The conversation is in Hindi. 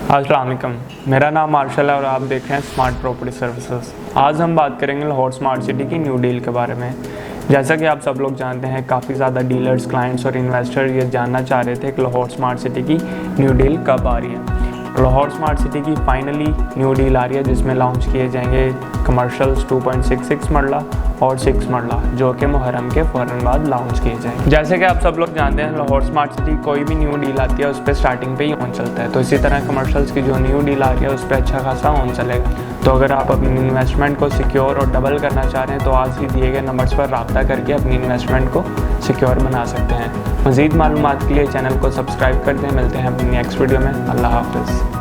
अस्सलाम वालेकुम, मेरा नाम मार्शल है और आप देख रहे हैं स्मार्ट प्रॉपर्टी सर्विसेज। आज हम बात करेंगे लाहौर स्मार्ट सिटी की न्यू डील के बारे में। जैसा कि आप सब लोग जानते हैं, काफ़ी ज़्यादा डीलर्स, क्लाइंट्स और इन्वेस्टर ये जानना चाह रहे थे कि लाहौर स्मार्ट सिटी की न्यू डील कब आ रही है। लाहौर स्मार्ट सिटी की फाइनली न्यू डील आ रही है, जिसमें लॉन्च किए जाएंगे कमर्शियल्स 2.66 मरला और 6 मरला, जो कि मुहर्रम के फ़ौरन बाद लॉन्च किए जाएंगे। जैसे कि आप सब लोग जानते हैं, लाहौर स्मार्ट सिटी कोई भी न्यू डील आती है उस पर स्टार्टिंग पे ही ऑन चलता है। तो इसी तरह कमर्शियल्स की जो न्यू डील आ रही है उस पर अच्छा खासा ऑन चलेगा। तो अगर आप अपनी इन्वेस्टमेंट को सिक्योर और डबल करना चाह रहे हैं तो आज ही दिए गए नंबर्स पर रब्ता करके अपनी इन्वेस्टमेंट को सिक्योर बना सकते हैं। मज़ीद मालूमात के लिए चैनल को सब्सक्राइब कर दें। मिलते हैं अपनी नेक्स्ट वीडियो में। अल्लाह हाफ़िज़।